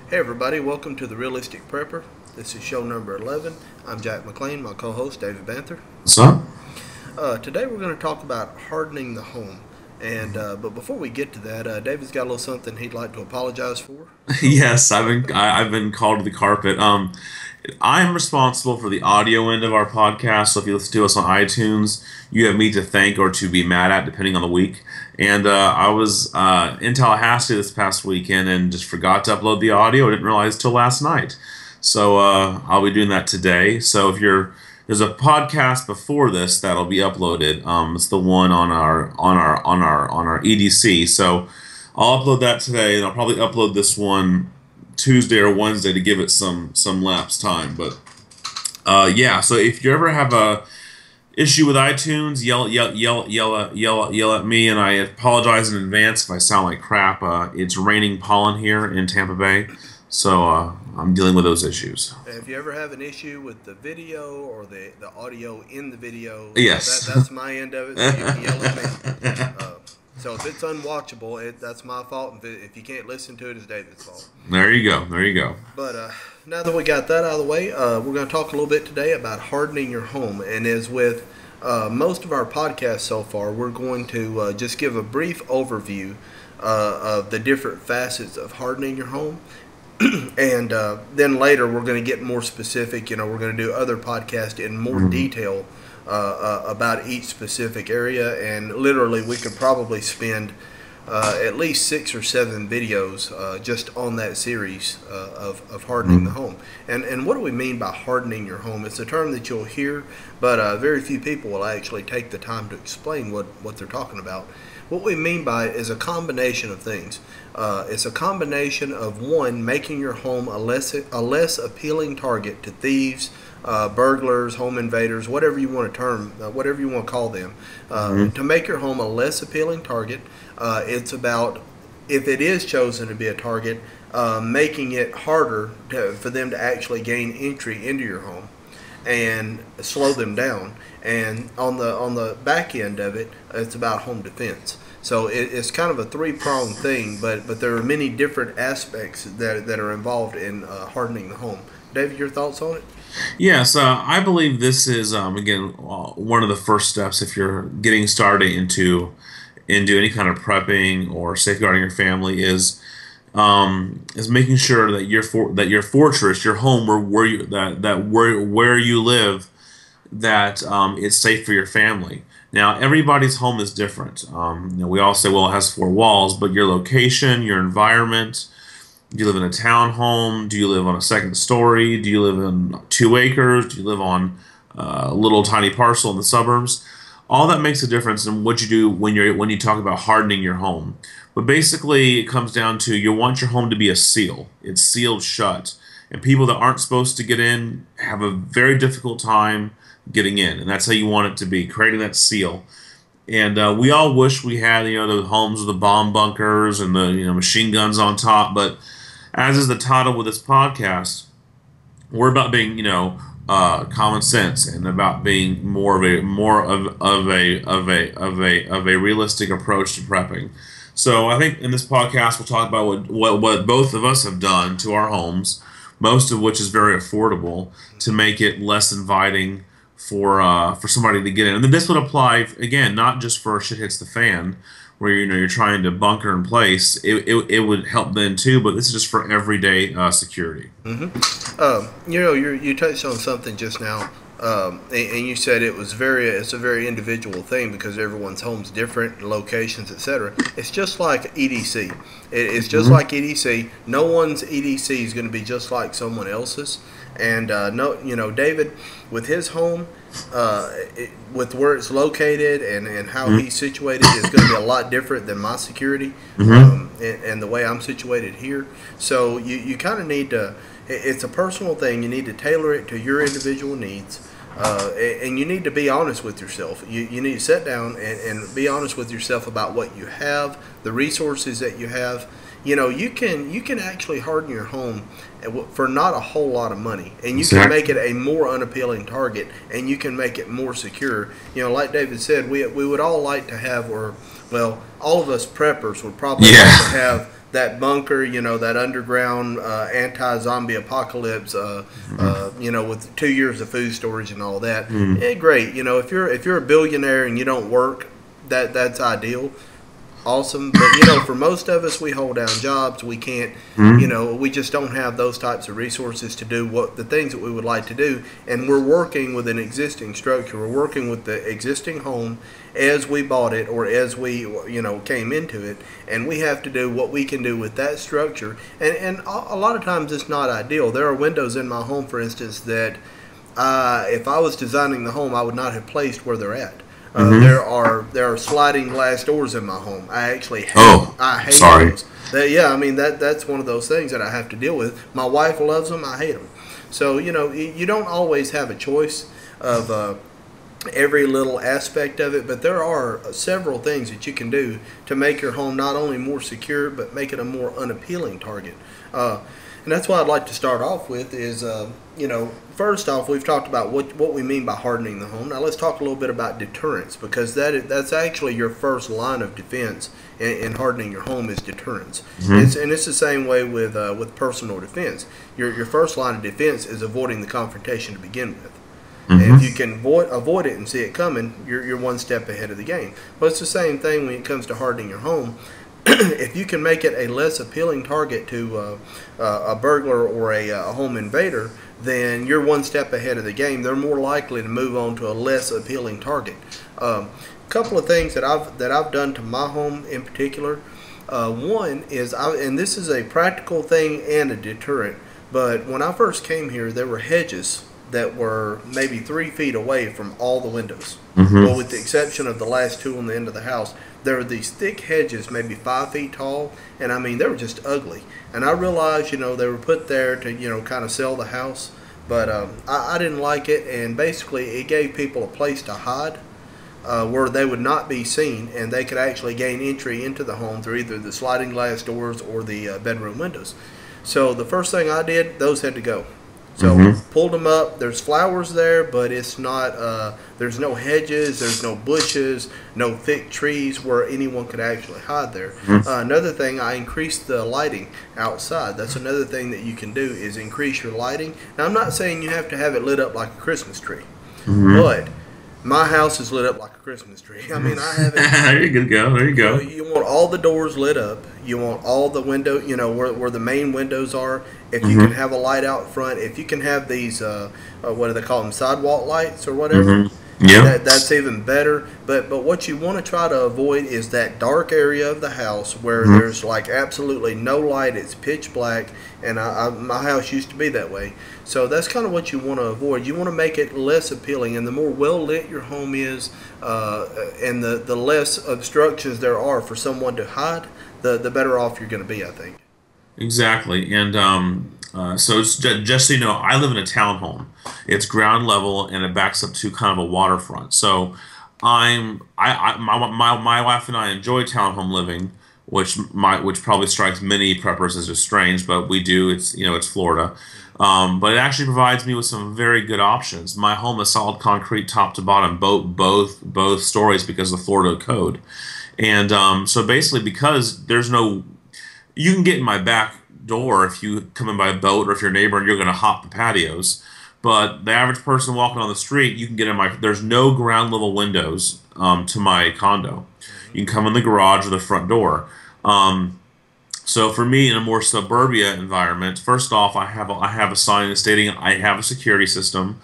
Hey everybody, welcome to the Realistic Prepper. This is show number 11. I'm Jack McLean, my co-host David Banther. What's up? Today we're going to talk about hardening the home. But before we get to that, David's got a little something he'd like to apologize for. So, Yes, I've been called to the carpet. I'm responsible for the audio end of our podcast. So if you listen to us on iTunes, you have me to thank or to be mad at, depending on the week. And I was in Tallahassee this past weekend and just forgot to upload the audio. I didn't realize till last night. So I'll be doing that today. So if there's a podcast before this that'll be uploaded. It's the one on our EDC. So I'll upload that today, and I'll probably upload this one Tuesday or Wednesday to give it some lapse time. But yeah, so if you ever have a issue with iTunes, yell at me, and I apologize in advance if I sound like crap. It's raining pollen here in Tampa Bay, so I'm dealing with those issues. if you ever have an issue with the video or the audio in the video, Yes. that's my end of it. So you can yell at me. So if it's unwatchable, that's my fault. If you can't listen to it, it's David's fault. There you go. There you go. But now that we got that out of the way, we're going to talk a little bit today about hardening your home. And as with most of our podcasts so far, we're going to just give a brief overview of the different facets of hardening your home. And then later we're going to get more specific. We're going to do other podcasts in more detail about each specific area. And literally we could probably spend at least 6 or 7 videos just on that series of hardening the home. And what do we mean by hardening your home? It's a term that you'll hear, but very few people will actually take the time to explain what they're talking about. What we mean by it is a combination of things. It's a combination of, one, making your home a less appealing target to thieves, burglars, home invaders, whatever you want to call them. To make your home a less appealing target, it's about, if it is chosen to be a target, making it harder for them to actually gain entry into your home and slow them down. And on the back end of it, it's about home defense. So it's kind of a three-pronged thing, but there are many different aspects that are involved in hardening the home. David, your thoughts on it? Yes, I believe this is again one of the first steps if you're getting started into any kind of prepping or safeguarding your family is making sure that your fortress, your home, where you live, that it's safe for your family. Now, everybody's home is different. We all say, well, it has 4 walls, but your location, your environment. Do you live in a townhome? Do you live on a second story? Do you live in 2 acres? Do you live on a little tiny parcel in the suburbs? All that makes a difference in what you do when you talk about hardening your home. But basically, it comes down to you want your home to be a seal. It's sealed shut. And people that aren't supposed to get in have a very difficult time getting in. And that's how you want it to be, creating that seal. And we all wish we had, the homes with the bomb bunkers and the, machine guns on top. But as is the title with this podcast, we're about being, common sense and about being more of a realistic approach to prepping. So I think in this podcast we'll talk about what both of us have done to our homes, most of which is very affordable, to make it less inviting for somebody to get in. And then this would apply again not just for shit hits the fan, where you're trying to bunker in place. It would help then too, but this is just for everyday security. You touched on something just now, and you said it's a very individual thing because everyone's home's different, locations, etc. It's just like EDC. It's just like EDC. No one's EDC is going to be just like someone else's. And David, with his home, with where it's located and how he's situated, is going to be a lot different than my security and the way I'm situated here. So you kind of need to. It's a personal thing. You need to tailor it to your individual needs. And you need to be honest with yourself. You need to sit down and be honest with yourself about what you have, the resources that you have. You can actually harden your home for not a whole lot of money, and you can make it a more unappealing target, and you can make it more secure. Like David said, we would all like to have, or Well, all of us preppers would probably like to Yeah. have that bunker, that underground anti-zombie apocalypse, with 2 years of food storage and all that. Mm. Yeah, great. If you're a billionaire and you don't work, that's ideal. Awesome. But for most of us, we hold down jobs. We can't, Mm. we just don't have those types of resources to do what the things that we would like to do. And we're working with an existing structure. We're working with the existing home as we bought it or as we, came into it. And we have to do what we can do with that structure. And a lot of times it's not ideal. There are windows in my home, for instance, that if I was designing the home, I would not have placed where they're at. Mm-hmm. There are sliding glass doors in my home. Oh, I hate sorry. those. Yeah, I mean that's one of those things that I have to deal with. My wife loves them. I hate them. So you don't always have a choice of every little aspect of it, but there are several things that you can do to make your home not only more secure but make it a more unappealing target. And that's what I'd like to start off with is, first off, we've talked about what we mean by hardening the home. Now let's talk a little bit about deterrence, because that's actually your first line of defense in hardening your home is deterrence. Mm-hmm. It's the same way with personal defense. Your first line of defense is avoiding the confrontation to begin with. And if Mm-hmm. you can avoid it and see it coming, you're one step ahead of the game. But it's the same thing when it comes to hardening your home. If you can make it a less appealing target to a burglar or a home invader, then you're one step ahead of the game. They're more likely to move on to a less appealing target. Couple of things that I've done to my home in particular. One is, and this is a practical thing and a deterrent. But when I first came here, there were hedges that were maybe 3 feet away from all the windows. Mm-hmm. Well, with the exception of the last two on the end of the house, there were these thick hedges, maybe 5 feet tall, and I mean they were just ugly. And I realized, they were put there to, kind of sell the house, but I didn't like it, and basically it gave people a place to hide. Where they would not be seen, and they could actually gain entry into the home through either the sliding glass doors or the bedroom windows. So the first thing I did, those had to go. So Mm-hmm. pulled them up. There's flowers there, but it's not. There's no hedges. There's no bushes. No thick trees where anyone could actually hide there. Mm-hmm. Another thing, I increased the lighting outside. That's another thing that you can do is increase your lighting. Now I'm not saying you have to have it lit up like a Christmas tree, Mm-hmm. but my house is lit up like a Christmas tree. I mean, I have it. There you go. There you go. You want all the doors lit up. You want all the window, where the main windows are. If you can Mm-hmm. have a light out front, if you can have these, what do they call them, sidewalk lights or whatever, Mm-hmm. Yeah. that's even better. But what you want to try to avoid is that dark area of the house where Mm-hmm. there's like absolutely no light. It's pitch black, and my house used to be that way. So that's kind of what you want to avoid. You want to make it less appealing, and the more well lit your home is, and the less obstructions there are for someone to hide, the better off you're going to be, I think. Exactly. And so it's just so you know, I live in a townhome. It's ground level and it backs up to kind of a waterfront. So my wife and I enjoy townhome living, which probably strikes many preppers as just strange, but we do. It's Florida. But it actually provides me with some very good options. My home is solid concrete top to bottom, both stories because of the Florida code. And so basically, because you can get in my back door if you come in by a boat or if you're a neighbor and you're going to hop the patios. But the average person walking on the street, you can get in there's no ground level windows to my condo. You can come in the garage or the front door. So for me, in a more suburbia environment, first off, I have a sign stating I have a security system,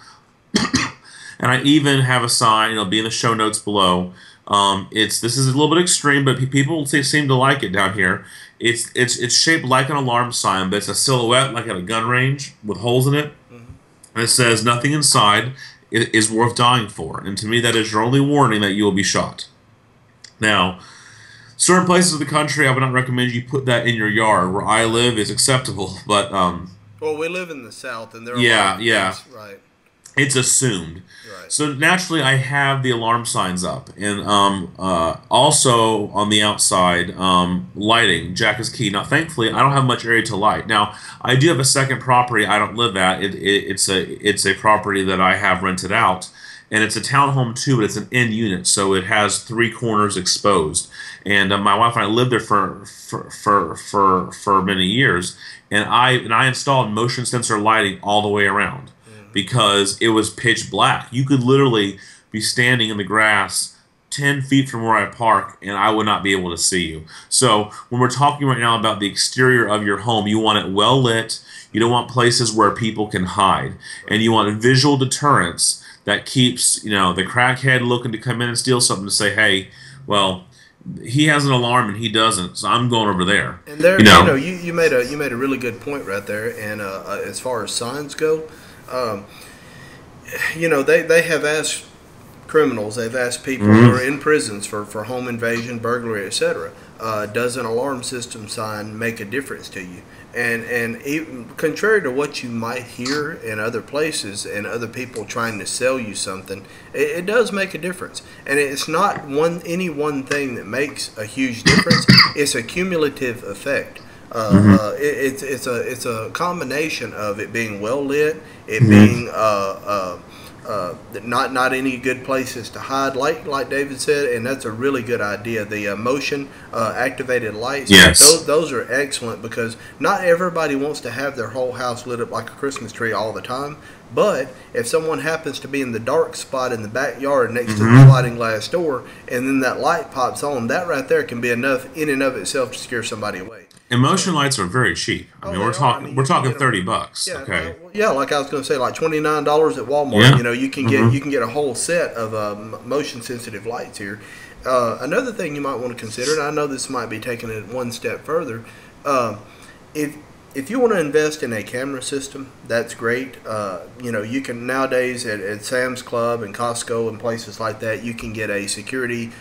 and I even have a sign. It'll be in the show notes below. This is a little bit extreme, but people seem to like it down here. It's shaped like an alarm sign, but it's a silhouette like at a gun range with holes in it, and it says nothing inside is worth dying for. And to me, that is your only warning that you will be shot. Now, certain places of the country, I would not recommend you put that in your yard. Where I live is acceptable, but Well, we live in the South, and there are a yeah, lot of yeah. things, right? It's assumed. Right. So naturally, I have the alarm signs up, and also on the outside, lighting. Jack is key. Now, thankfully, I don't have much area to light. Now, I do have a second property I don't live at. It's a property that I have rented out, and it's a townhome too, but it's an end unit, so it has three corners exposed. And my wife and I lived there for many years, and I installed motion sensor lighting all the way around because it was pitch black. You could literally be standing in the grass 10 feet from where I park, and I would not be able to see you. So when we're talking right now about the exterior of your home, you want it well lit. You don't want places where people can hide, and you want visual deterrence that keeps, the crackhead looking to come in and steal something to say, hey, well, he has an alarm and he doesn't, so I'm going over there. And there, you made a really good point right there. And as far as signs go, they have asked criminals, they've asked people who are in prisons for home invasion, burglary, etc. Does an alarm system sign make a difference to you? And even, contrary to what you might hear in other places and other people trying to sell you something, it does make a difference. And it's not any one thing that makes a huge difference. It's a cumulative effect. It's a combination of it being well lit, it being not any good places to hide, like David said, and that's a really good idea. The motion activated lights, those are excellent, because not everybody wants to have their whole house lit up like a Christmas tree all the time. But if someone happens to be in the dark spot in the backyard next to the sliding glass door, and then that light pops on, that right there can be enough in and of itself to scare somebody away. And motion lights are very cheap. We're talking $30. Yeah, okay. Like I was going to say, like $29 at Walmart. Yeah. You can get a whole set of motion sensitive lights here. Another thing you might want to consider, and I know this might be taking it one step further, if you want to invest in a camera system, that's great. You can nowadays at Sam's Club and Costco and places like that, you can get a security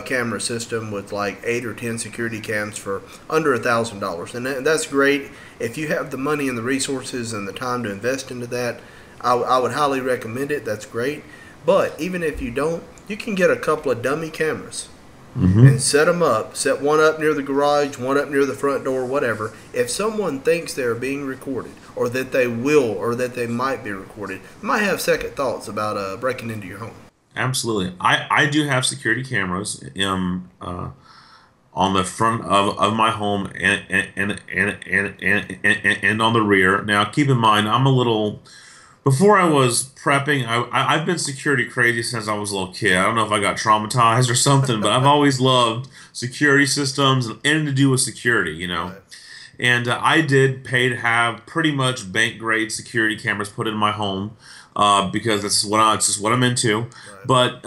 camera system with like 8 or 10 security cams for under $1,000, and that's great. If you have the money and the resources and the time to invest into that, I would highly recommend it. That's great. But even if you don't, you can get a couple of dummy cameras. And set them up. Set one up near the garage, one up near the front door, whatever. If someone thinks they're being recorded, or that they will, or that they might be recorded, might have second thoughts about breaking into your home. Absolutely. I do have security cameras on the front of my home and on the rear. Now, keep in mind, before I was prepping, I've been security crazy since I was a little kid. I don't know if I got traumatized or something, but I've always loved security systems and anything to do with security, Right. And I did pay to have pretty much bank grade security cameras put in my home because it's just what I'm into. Right. But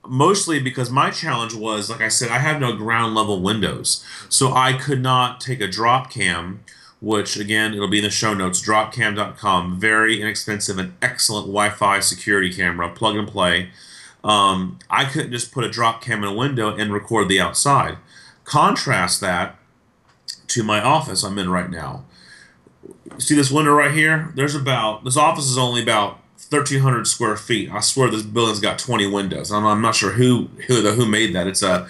mostly because my challenge was, like I said, I have no ground level windows, so I could not take a drop cam, which, again, it'll be in the show notes, dropcam.com. Very inexpensive and excellent Wi-Fi security camera, plug and play. I couldn't just put a drop cam in a window and record the outside. Contrast that to my office I'm in right now. See this window right here? This office is only about 1,300 square feet. I swear this building's got 20 windows. I'm not sure who made that. It's a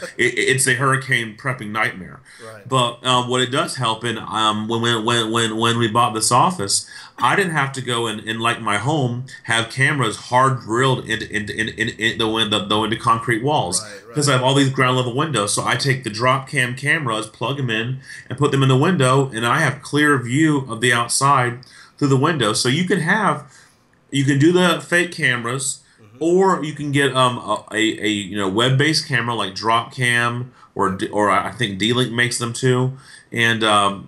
hurricane prepping nightmare. Right. But what it does help in when we bought this office, I didn't have to go and like my home, have cameras hard drilled into concrete walls, because I have all these ground level windows. So I take the drop cam cameras, plug them in, and put them in the window, and I have clear view of the outside through the window. So you can do the fake cameras, or you can get a web-based camera like Dropcam, or I think D-Link makes them too. And Dropcams,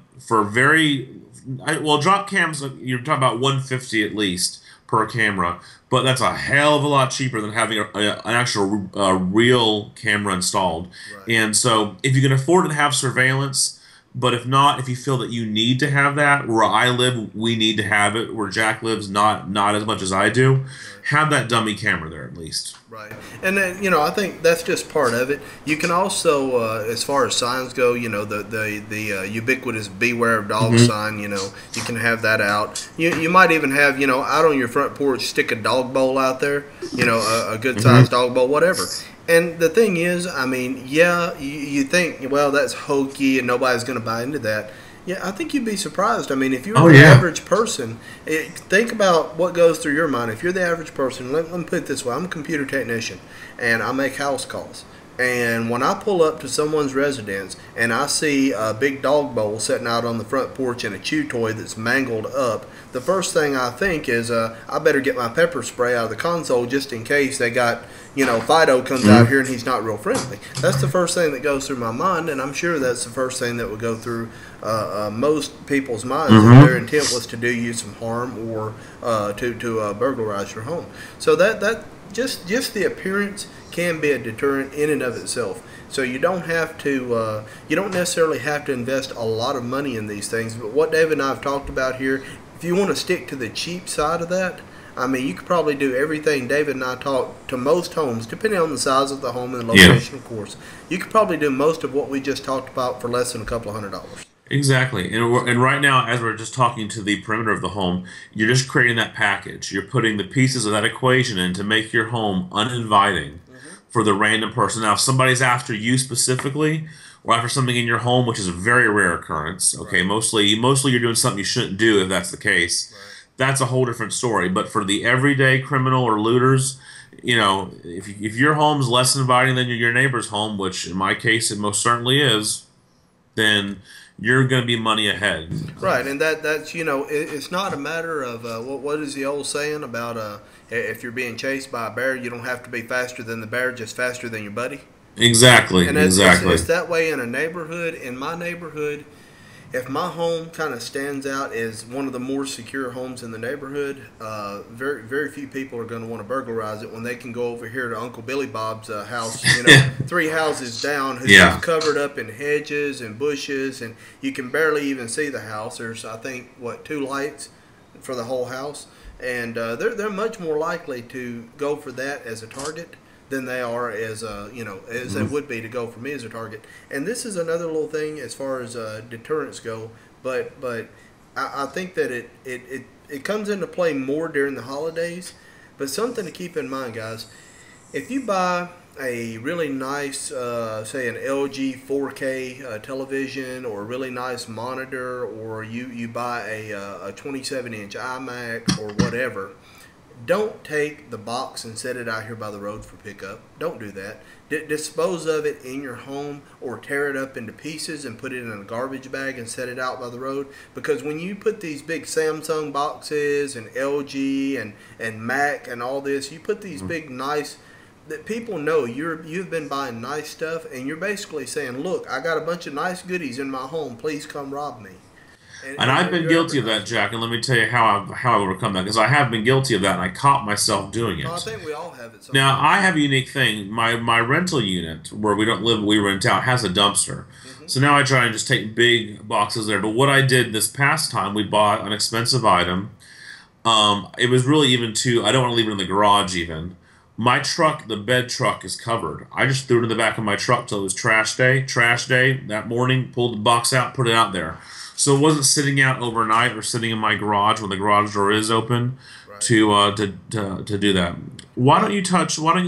you're talking about $150 at least per camera, but that's a hell of a lot cheaper than having an actual real camera installed. Right. And so if you can afford to have surveillance. But if not, if you feel that you need to have that, where I live, we need to have it. Where Jack lives, not as much as I do. Right. Have that dummy camera there at least. Right, and then I think that's just part of it. You can also, as far as signs go, the ubiquitous "Beware of Dogs" sign. You can have that out. You might even have out on your front porch, stick a dog bowl out there. A good sized dog bowl, whatever. And the thing is, you think, well, that's hokey and nobody's going to buy into that. Yeah, I think you'd be surprised. I mean, if you're Oh the yeah. average person, think about what goes through your mind. If you're the average person, let me put it this way: I'm a computer technician, and I make house calls. And when I pull up to someone's residence and I see a big dog bowl sitting out on the front porch and a chew toy that's mangled up, the first thing I think is I better get my pepper spray out of the console just in case they got, Fido comes out here and he's not real friendly. That's the first thing that goes through my mind, and I'm sure that's the first thing that would go through most people's minds if their intent was to do you some harm or to burglarize your home. So that just the appearance can be a deterrent in and of itself. So you don't have to, you don't necessarily have to invest a lot of money in these things. But what David and I have talked about here, if you want to stick to the cheap side of that, I mean, you could probably do everything David and I talked to most homes, depending on the size of the home and the location, of course. You could probably do most of what we just talked about for less than a couple of $100. Exactly. And right now, as we're just talking to the perimeter of the home, you're just creating that package. You're putting the pieces of that equation in to make your home uninviting for the random person. Now, if somebody's after you specifically, or after something in your home, which is a very rare occurrence, okay, Right. mostly you're doing something you shouldn't do if that's the case. Right. That's a whole different story. But for the everyday criminal or looters, if your home's less inviting than your neighbor's home, which in my case it most certainly is, then you're going to be money ahead. Right, and that's it's not a matter of what is the old saying about if you're being chased by a bear, you don't have to be faster than the bear, just faster than your buddy. Exactly, And exactly. it's that way in a neighborhood. In my neighborhood, if my home kind of stands out as one of the more secure homes in the neighborhood, very very few people are going to want to burglarize it when they can go over here to Uncle Billy Bob's house, three houses down, who's Yeah. covered up in hedges and bushes, and you can barely even see the house. There's I think two lights for the whole house, and they're much more likely to go for that as a target than they are as as they would be to go for me as a target. And this is another little thing as far as deterrents go, but I think that it comes into play more during the holidays. But something to keep in mind, guys, if you buy a really nice, say an LG 4K television, or a really nice monitor, or you buy a 27-inch iMac or whatever, don't take the box and set it out here by the road for pickup. Don't do that. Dispose of it in your home, or tear it up into pieces and put it in a garbage bag and set it out by the road. Because when you put these big Samsung boxes and LG and Mac and all this, you put these big nice, that people know you've been buying nice stuff, and you're basically saying, look, I got a bunch of nice goodies in my home, please come rob me. And I've been You're guilty of that, advertising. Jack. And let me tell you how I overcome that, because I have been guilty of that, and I caught myself doing Well, I it. think we all have at some Now point. I have a unique thing. My rental unit where we don't live, we rent out, has a dumpster. Hmm. So now I try and just take big boxes there. But what I did this past time, we bought an expensive item. It was really even too. I don't want to leave it in the garage even. My truck, the bed truck, is covered. I just threw it in the back of my truck till it was trash day. Trash day that morning, pulled the box out, put it out there. So it wasn't sitting out overnight or sitting in my garage when the garage door is open Right. to do that. Why don't you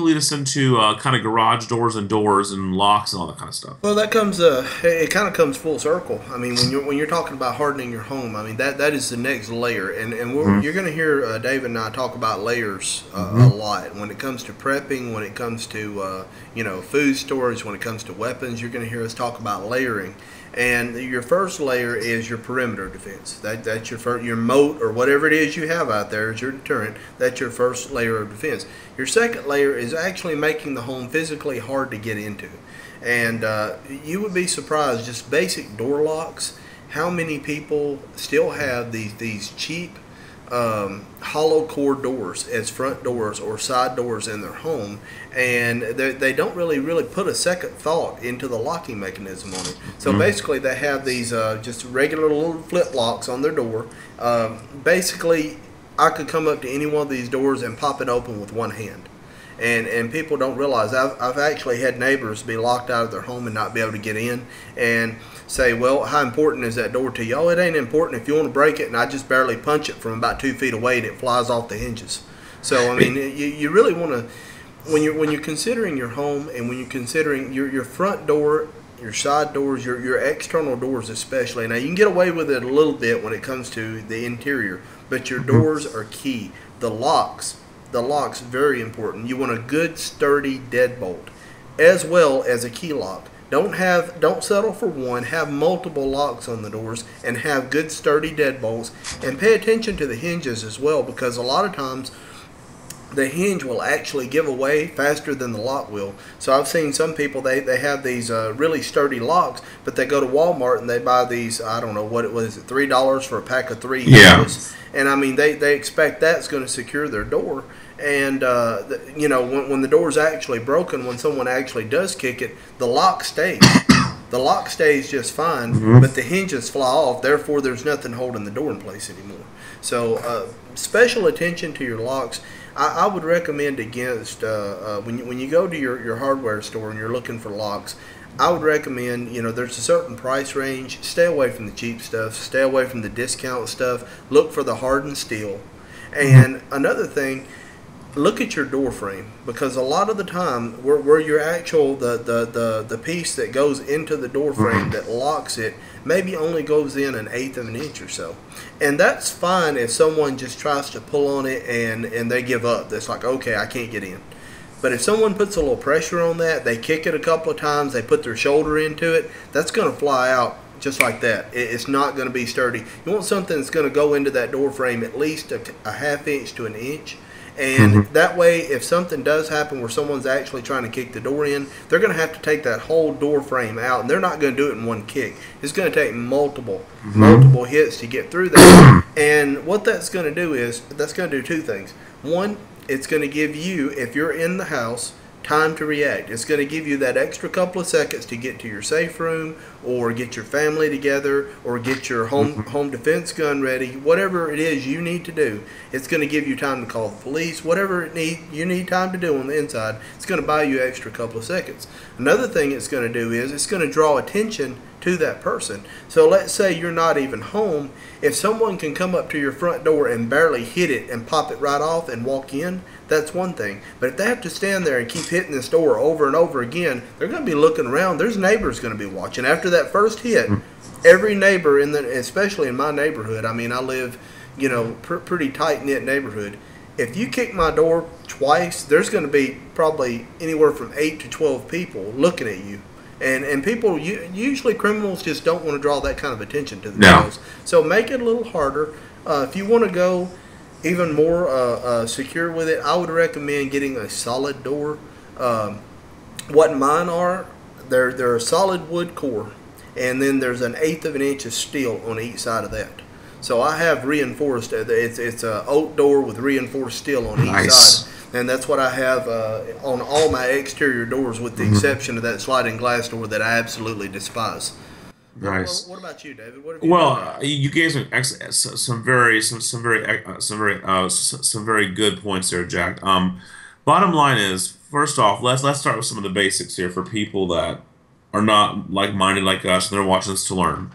lead us into kind of garage doors and locks and all that kind of stuff? Well, that comes. It kind of comes full circle. I mean, when you're talking about hardening your home, I mean that is the next layer, and you're going to hear David and I talk about layers a lot when it comes to prepping, when it comes to food storage, when it comes to weapons. You're going to hear us talk about layering. And your first layer is your perimeter defense. That's your moat, or whatever it is you have out there is your deterrent. That's your first layer of defense. Your second layer is actually making the home physically hard to get into. And you would be surprised, just basic door locks, how many people still have these cheap hollow core doors as front doors or side doors in their home, and they don't really put a second thought into the locking mechanism on it. So basically, they have these just regular little flip locks on their door. Basically, I could come up to any one of these doors and pop it open with one hand. And people don't realize I've actually had neighbors be locked out of their home and not be able to get in, and say, well, how important is that door to you? Oh, it ain't important if you want to break it, and I just barely punch it from about 2 feet away and it flies off the hinges. So I mean, you really want to, when you're considering your home, and when you're considering your front door your side doors, your external doors especially. Now you can get away with it a little bit when it comes to the interior, but your doors are key. The locks very important. You want a good sturdy deadbolt, as well as a key lock. Don't settle for one. Have multiple locks on the doors and have good sturdy deadbolts. And pay attention to the hinges as well, because a lot of times the hinge will actually give away faster than the lock will. So I've seen some people, they have these really sturdy locks, but they go to Walmart and they buy these, I don't know what it was, $3 for a pack of 3 hinges. And I mean, they expect that's going to secure their door. And when the door's actually broken, when someone actually does kick it, the lock stays. The lock stays just fine, but the hinges fly off. Therefore, there's nothing holding the door in place anymore. So special attention to your locks. I would recommend against when you go to your hardware store and you're looking for locks, I would recommend, there's a certain price range. Stay away from the cheap stuff. Stay away from the discount stuff. Look for the hardened steel. And another thing, look at your door frame, because a lot of the time where your actual the piece that goes into the door frame that locks it maybe only goes in 1/8 of an inch or so. And that's fine if someone just tries to pull on it and they give up. That's like, okay, I can't get in. But if someone puts a little pressure on that, they kick it a couple of times, they put their shoulder into it, that's going to fly out just like that. It's not going to be sturdy. You want something that's going to go into that door frame at least a 1/2 inch to 1 inch. And that way, if something does happen where someone's actually trying to kick the door in, they're going to have to take that whole door frame out, and they're not going to do it in one kick. It's going to take multiple hits to get through that. And what that's going to do is, that's going to do 2 things. One, it's going to give you, if you're in the house, time to react. It's going to give you that extra couple of seconds to get to your safe room, or get your family together, or get your home defense gun ready. Whatever it is you need to do, it's going to give you time to call the police. Whatever you need time to do on the inside, it's going to buy you an extra couple of seconds. Another thing it's going to do is it's going to draw attention to that person. So let's say you're not even home. If someone can come up to your front door and barely hit it and pop it right off and walk in, that's one thing. But if they have to stand there and keep hitting this door over and over again, they're going to be looking around. There's neighbors going to be watching. After that first hit, every neighbor, especially in my neighborhood, I mean, I live, pretty tight-knit neighborhood. If you kick my door twice, there's going to be probably anywhere from 8 to 12 people looking at you. And people, usually criminals just don't want to draw that kind of attention to themselves. No. So make it a little harder. If you want to go even more secure with it, I would recommend getting a solid door. What mine are, they're a solid wood core, and then there's 1/8 of an inch of steel on each side of that. So I have reinforced. It's a oak door with reinforced steel on each side. And that's what I have on all my exterior doors, with the exception of that sliding glass door that I absolutely despise. Nice. What about you, David? What have you done? You gave some very good points there, Jack. Bottom line is, first off, let's start with some of the basics here for people that are not like-minded like us and they're watching this to learn.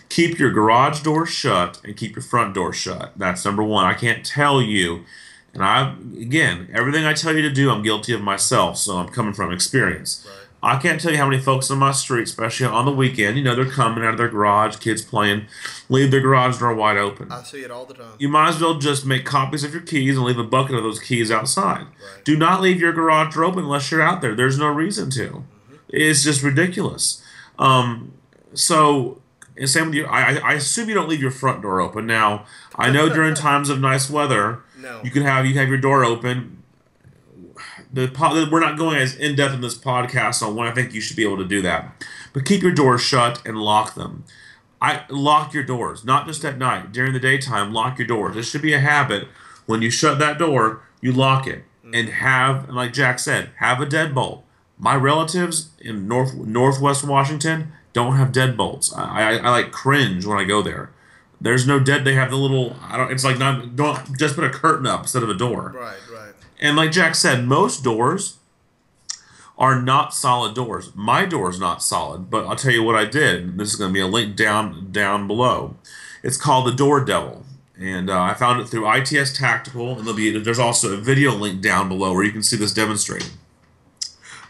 Keep your garage door shut and keep your front door shut. That's number one. I can't tell you. And again, everything I tell you to do, I'm guilty of myself, so I'm coming from experience. Right. I can't tell you how many folks on my street, especially on the weekend, they're coming out of their garage, kids playing, leave their garage door wide open. I see it all the time. You might as well just make copies of your keys and leave a bucket of those keys outside. Right. Do not leave your garage door open unless you're out there. There's no reason to. It's just ridiculous. So, and same with you. I assume you don't leave your front door open. Now, I know during times of nice weather, you have your door open. We're not going as in depth in this podcast on when I think you should be able to do that, but keep your doors shut and lock them. Lock your doors, not just at night. During the daytime, lock your doors. This should be a habit. When you shut that door, you lock it, and like Jack said, have a deadbolt. My relatives in Northwest Washington don't have deadbolts. I like cringe when I go there. There's no dead. They have the little. It's like don't just put a curtain up instead of a door. Right. And like Jack said, most doors are not solid doors. My door is not solid, but I'll tell you what I did. This is going to be a link down below. It's called the Door Devil, and I found it through ITS Tactical. And there's also a video link down below where you can see this demonstrated.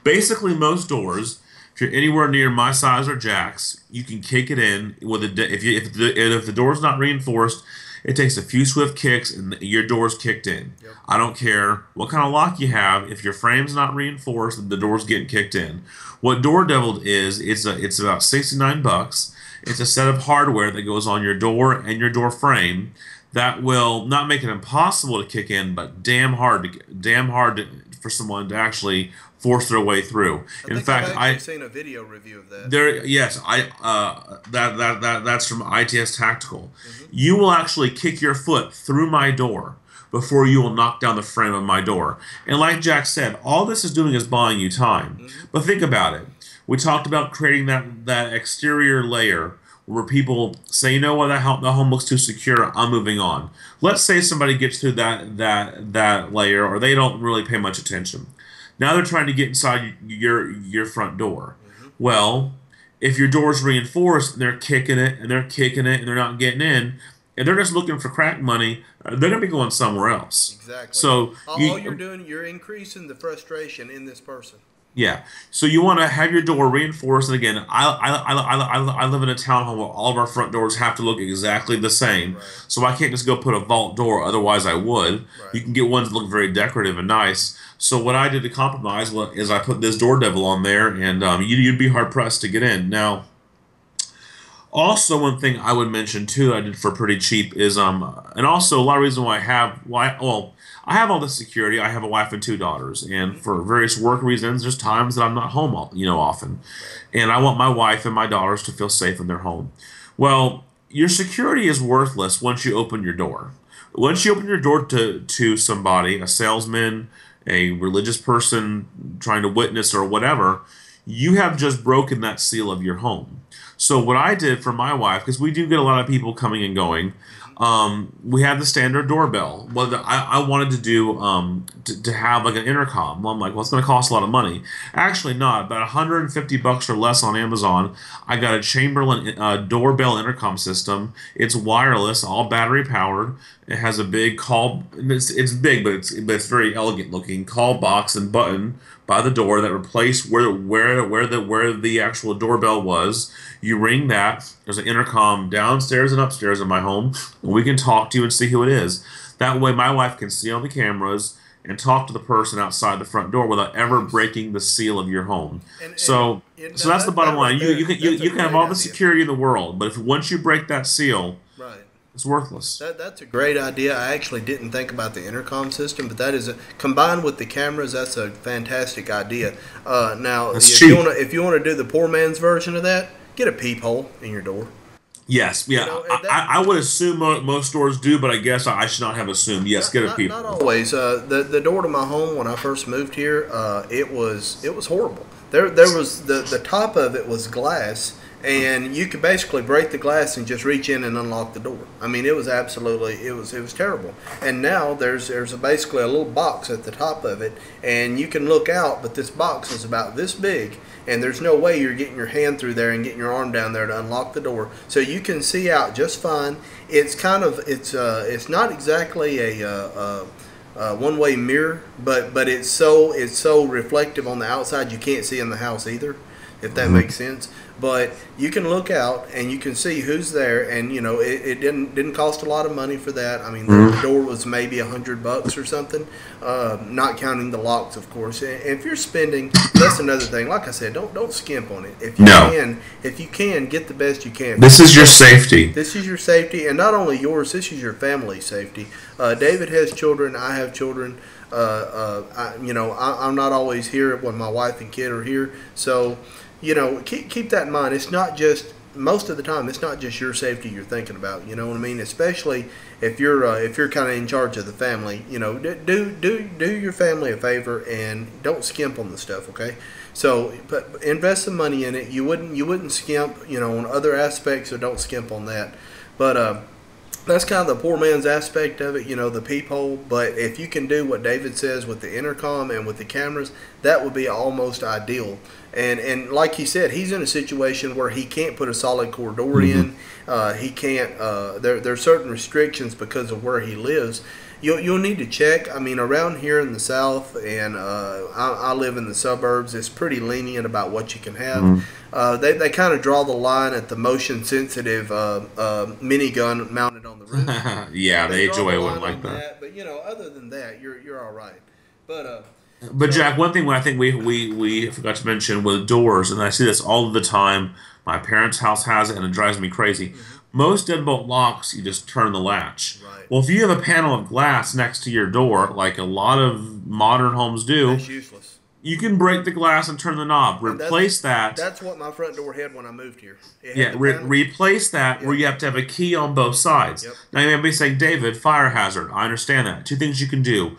Basically, most doors If you're anywhere near my size or Jack's, you can kick it in with if the door's not reinforced, it takes a few swift kicks and your door's kicked in. Yep. I don't care what kind of lock you have. If your frame's not reinforced, the door's getting kicked in. What Door Devil is, it's about $69. It's a set of hardware that goes on your door and your door frame that will not make it impossible to kick in, but for someone to actually force their way through. In fact, I've seen a video review of that. Yes, that's from ITS Tactical. You will actually kick your foot through my door before you will knock down the frame of my door. And like Jack said, all this is doing is buying you time. But think about it. We talked about creating that exterior layer where people say, you know what, the home looks too secure, I'm moving on. Let's say somebody gets through that layer, or they don't really pay much attention. Now they're trying to get inside your front door. Well, if your door's reinforced and they're kicking it and they're not getting in, and they're just looking for crack money, they're going to be going somewhere else. Exactly. So all you're doing, you're increasing the frustration in this person. Yeah, so you want to have your door reinforced, and again, I live in a townhome where all of our front doors have to look exactly the same. Right. So I can't just go put a vault door, otherwise I would. Right. You can get ones that look very decorative and nice. So what I did to compromise is I put this Door Devil on there, and you'd be hard pressed to get in. Now, also one thing I would mention too, I did for pretty cheap is and also a lot of reason why I have all this security. I have a wife and 2 daughters, and for various work reasons, there's times that I'm not home, often, and I want my wife and my daughters to feel safe in their home. Well, your security is worthless once you open your door. Once you open your door to somebody, a salesman, a religious person trying to witness or whatever, you have just broken that seal of your home. So what I did for my wife, because we do get a lot of people coming and going, we had the standard doorbell. Well, I wanted to do to have like an intercom. Well, I'm like, well, it's going to cost a lot of money. Actually, not. About $150 or less on Amazon. I got a Chamberlain doorbell intercom system. It's wireless, all battery powered. It has a big call. It's big, but it's very elegant looking call box and button by the door that replace where the actual doorbell was. You ring that. There's an intercom downstairs and upstairs in my home, and we can talk to you and see who it is. That way, my wife can see on the cameras and talk to the person outside the front door without ever breaking the seal of your home. So that's the bottom line. You can have all the security in the world, but once you break that seal, right, it's worthless. That's a great idea. I actually didn't think about the intercom system, but that is combined with the cameras. That's a fantastic idea. Now, if you want to do the poor man's version of that, get a peephole in your door. Yes, yeah. I would assume most stores do, but I guess I should not have assumed. Yes, get a peephole. Not always. The door to my home when I first moved here, it was horrible. There was the top of it was glass, and you could basically break the glass and just reach in and unlock the door. I mean, it was terrible. And now there's basically a little box at the top of it, and you can look out, but this box is about this big, and there's no way you're getting your hand through there and getting your arm down there to unlock the door. So you can see out just fine. It's it's not exactly a one-way mirror, but it's so reflective on the outside you can't see in the house either, if that makes sense. But you can look out and you can see who's there, and it didn't cost a lot of money for that. I mean, the door was maybe $100 or something, not counting the locks, of course. And if you're spending, that's another thing. Like I said, don't skimp on it. If you can get the best you can. This is your safety. This is your safety, and not only yours. This is your family's safety. David has children. I have children. I'm not always here when my wife and kid are here, so. Keep that in mind. It's not just, most of the time, it's not just your safety you're thinking about. You know what I mean? Especially if you're kind of in charge of the family. Do your family a favor and don't skimp on the stuff. Okay, so but invest some money in it. You wouldn't skimp. On other aspects, so don't skimp on that. But that's kind of the poor man's aspect of it, the peephole. But if you can do what David says with the intercom and with the cameras, that would be almost ideal. And like he said, he's in a situation where he can't put a solid core door in. He can't. There are certain restrictions because of where he lives. You'll need to check. I mean, around here in the South, and I live in the suburbs, it's pretty lenient about what you can have. They kind of draw the line at the motion sensitive minigun mounted on the roof. Yeah, the HOA wouldn't like that. But other than that, you're all right. But Jack, one thing I think we forgot to mention with doors, and I see this all the time. My parents' house has it, and it drives me crazy. Most deadbolt locks, you just turn the latch. Right. Well, if you have a panel of glass next to your door, like a lot of modern homes do, that's useless. You can break the glass and turn the knob. Replace that. That's what my front door had when I moved here. Replace that where you have to have a key on both sides. Yep. Now you may be saying, David, fire hazard. I understand that. Two things you can do.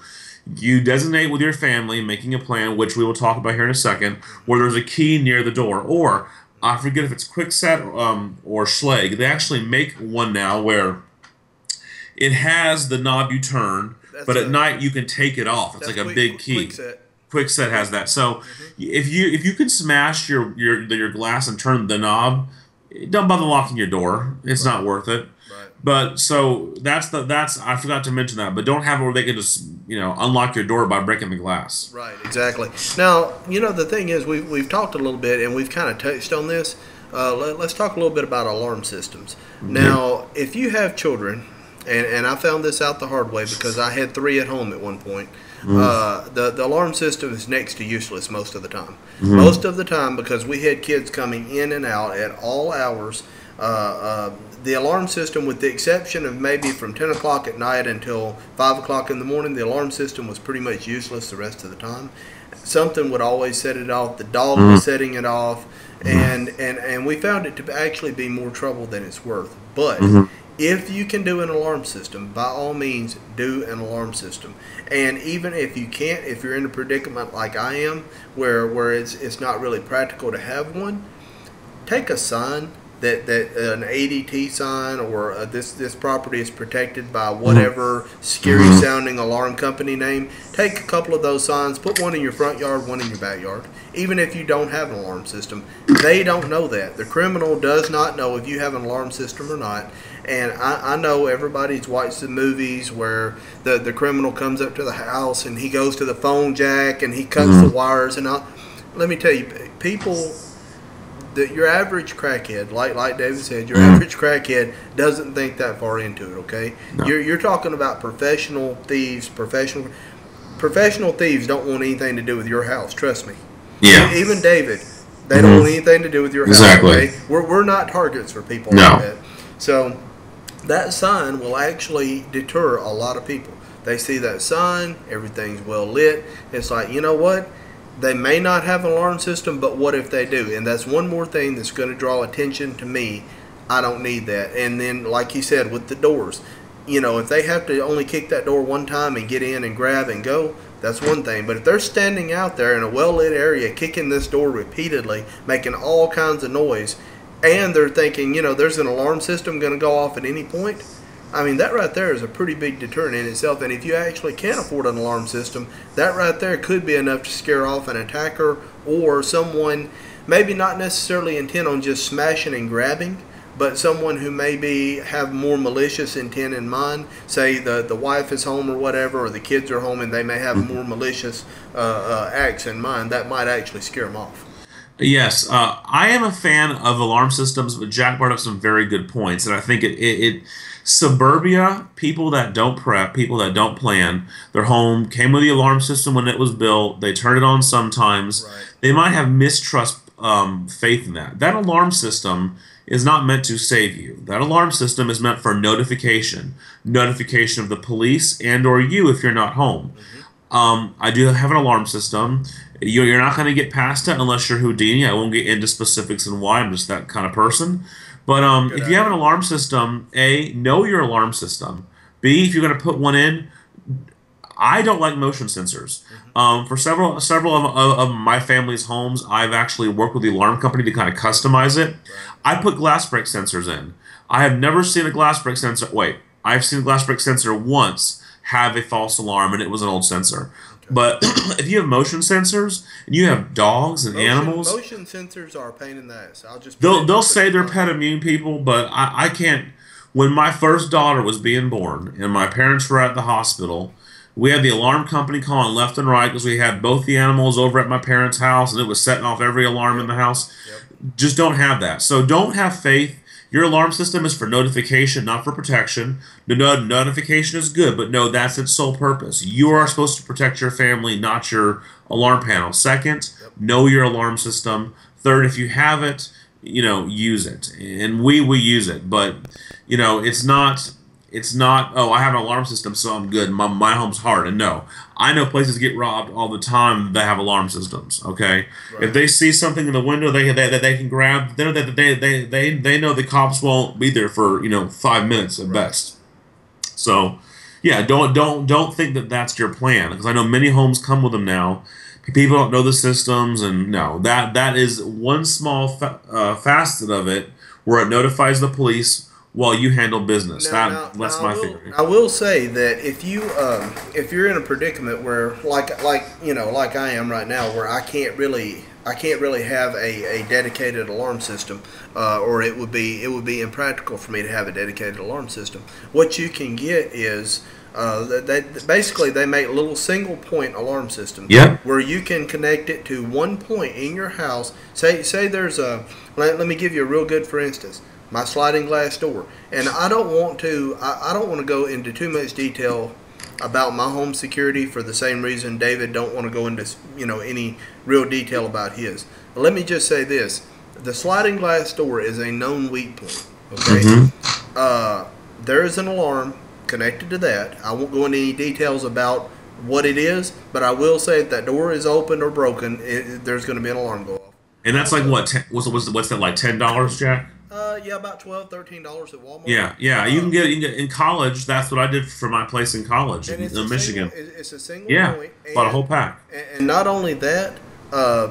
You designate with your family, making a plan, which we will talk about here in a second, where there's a key near the door. Or, I forget if it's Kwikset or Schlage. They actually make one now where it has the knob you turn, but at night you can take it off. It's like a big key. Kwikset has that. So if you can smash your glass and turn the knob, don't bother locking your door. It's not worth it. Right. But so that's I forgot to mention that. But don't have it where they can just unlock your door by breaking the glass. Right. Exactly. Now the thing is we've talked a little bit and we've kind of touched on this. Let's talk a little bit about alarm systems. Now, if you have children, and I found this out the hard way because I had 3 at home at one point. The alarm system is next to useless most of the time. Most of the time, because we had kids coming in and out at all hours. The alarm system, with the exception of maybe from 10 o'clock at night until 5 o'clock in the morning, the alarm system was pretty much useless the rest of the time. Something would always set it off. The dog was setting it off. And we found it to actually be more trouble than it's worth. But if you can do an alarm system, by all means, do an alarm system. And even if you can't, if you're in a predicament like I am, where it's not really practical to have one, take a sign that an ADT sign, or this property is protected by whatever scary sounding alarm company name. Take a couple of those signs, put one in your front yard, one in your backyard. Even if you don't have an alarm system, they don't know that. The criminal does not know if you have an alarm system or not. And I know everybody's watched the movies where the criminal comes up to the house and he goes to the phone jack and he cuts the wires and all. Let me tell you, people, your average crackhead, like David said, your average crackhead doesn't think that far into it. Okay, no. You're talking about professional thieves. Professional thieves don't want anything to do with your house. Trust me. Yeah. Even David, they don't want anything to do with your house. Exactly. Okay? We're not targets for people like that. So that sign will actually deter a lot of people. They see that sign, everything's well lit. It's like, you know what? They may not have an alarm system, but what if they do? And that's one more thing that's going to draw attention to me. I don't need that. And then, like you said, with the doors, if they have to only kick that door one time and get in and grab and go, that's one thing. But if they're standing out there in a well-lit area, kicking this door repeatedly, making all kinds of noise, and they're thinking, there's an alarm system going to go off at any point, I mean, that right there is a pretty big deterrent in itself. And if you actually can't afford an alarm system, that right there could be enough to scare off an attacker or someone maybe not necessarily intent on just smashing and grabbing, but someone who maybe have more malicious intent in mind. Say the wife is home or whatever, or the kids are home and they may have more malicious acts in mind. That might actually scare them off. Yes, I am a fan of alarm systems, but Jack brought up some very good points, and I think it suburbia, people that don't prep, people that don't plan, their home came with the alarm system when it was built, they turn it on sometimes, they might have mistrust faith in that. That alarm system is not meant to save you. That alarm system is meant for notification of the police and or you if you're not home. I do have an alarm system. You're not going to get past it unless you're Houdini. I won't get into specifics and why. I'm just that kind of person. But if you have an alarm system, A, know your alarm system. B, if you're going to put one in, I don't like motion sensors. For several of my family's homes, I've actually worked with the alarm company to kind of customize it. I put glass break sensors in. I have never seen a glass break sensor. Wait, I've seen the glass break sensor once have a false alarm, and it was an old sensor. Okay. But if you have motion sensors and you have dogs and animals, Motion sensors are a pain in the ass. I'll just they'll put it say they're bluntly. pet immune people, but I can't. When my first daughter was being born and my parents were at the hospital, we had the alarm company calling left and right because we had both the animals over at my parents' house and it was setting off every alarm in Yep. the house. Yep. Just don't have that. So don't have faith. Your alarm system is for notification, not for protection. The notification is good, but no, that's its sole purpose. You are Exactly. supposed to protect your family, not your alarm panel. Second, Yep. know your alarm system. Third, if you have it, use it. And we use it, but it's not, oh, I have an alarm system, so I'm good. My home's hard. And no, I know places get robbed all the time that have alarm systems. Okay, if Right. they see something in the window they can grab, they know that they know the cops won't be there for 5 minutes at Right. best. So, yeah, don't think that that's your plan because I know many homes come with them now. People don't know the systems, and no, that is one small facet of it where it notifies the police while you handle business. That's my theory. I will say that if you're in a predicament where like I am right now, where I can't really have a dedicated alarm system, or it would be impractical for me to have a dedicated alarm system. What you can get is basically they make little single point alarm systems Yep. where you can connect it to one point in your house. Say there's a let me give you a real good for instance. My sliding glass door, and I don't want to go into too much detail about my home security for the same reason David don't want to go into any real detail about his. But let me just say this: the sliding glass door is a known weak point. Okay, Mm-hmm. there is an alarm connected to that. I won't go into any details about what it is, but I will say if that door is open or broken, there's going to be an alarm go off. And that's like Also, what? What's that like? $10, Jack? yeah, about $12, $13 at Walmart. Yeah, yeah. Uh, You can get in college. That's what I did for my place in college and in Michigan. it's a single Yeah, point, bought a whole pack. and not only that,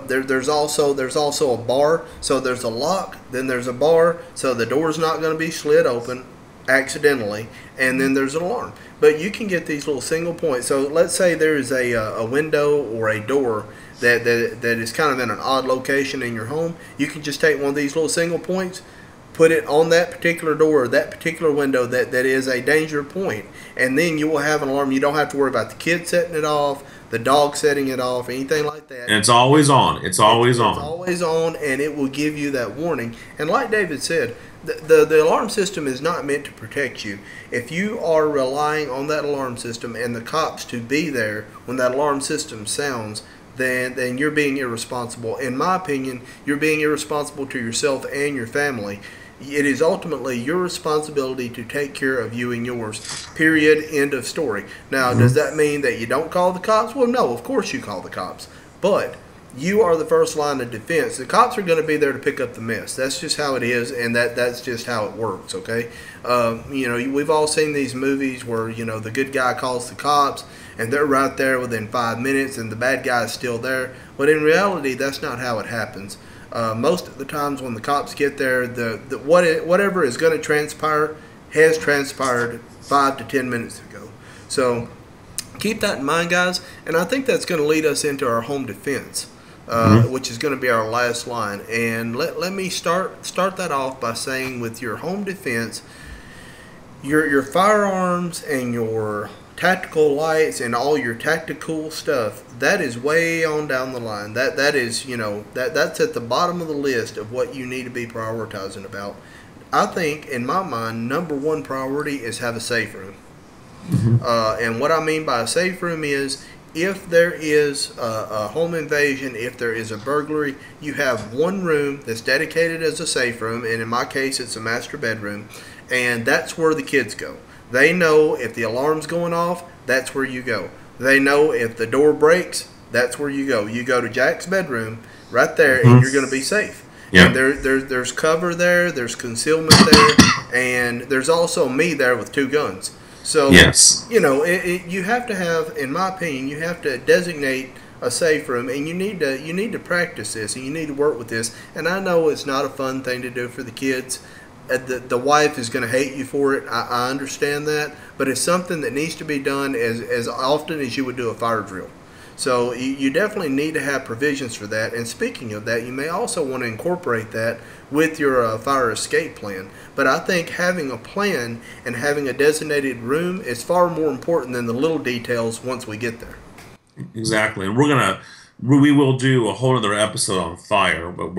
there's also a bar. So there's a lock, then there's a bar, so the door's not going to be slid open accidentally, and then there's an alarm. But you can get these little single points. So let's say there is a window or a door that is kind of in an odd location in your home. You can just take one of these little single points, put it on that particular door or that particular window that is a danger point, and then you will have an alarm. You don't have to worry about the kid setting it off, the dog setting it off, anything like that. And it's always on. It's always It's on. always on, and it will give you that warning. And like David said, the alarm system is not meant to protect you. If you are relying on that alarm system and the cops to be there when that alarm system sounds, then you're being irresponsible. In my opinion, you're being irresponsible to yourself and your family. It is ultimately your responsibility to take care of you and yours. Period. End of story. Now, does that mean that you don't call the cops? Well, no, of course you call the cops. But you are the first line of defense. The cops are going to be there to pick up the mess. That's just how it is, and that's just how it works, okay? We've all seen these movies where, the good guy calls the cops, and they're right there within 5 minutes, and the bad guy is still there. But in reality, that's not how it happens. Most of the times when the cops get there, whatever is going to transpire has transpired 5 to 10 minutes ago. So keep that in mind, guys. And I think that's going to lead us into our home defense, which is going to be our last line. And let me start that off by saying with your home defense, your firearms and your tactical lights and all your tactical stuff, that is way on down the line. That is, that's at the bottom of the list of what you need to be prioritizing about. I think, in my mind, number one priority is have a safe room. And what I mean by a safe room is if there is a home invasion, if there is a burglary, you have one room that's dedicated as a safe room, and in my case, it's a master bedroom, and that's where the kids go. They know if the alarm's going off, that's where you go. They know if the door breaks, that's where you go. You go to Jack's bedroom right there, and you're going to be safe. Yeah. And there's cover there, there's concealment there, and there's also me there with 2 guns. So, Yes. you have to have, in my opinion, you have to designate a safe room, and you need to practice this, and you need to work with this. And I know it's not a fun thing to do for the kids. the wife is going to hate you for it. I understand that, but it's something that needs to be done as often as you would do a fire drill. So you definitely need to have provisions for that. And speaking of that, you may also want to incorporate that with your fire escape plan. But I think having a plan and having a designated room is far more important than the little details once we get there. Exactly, and we will do a whole other episode on fire, but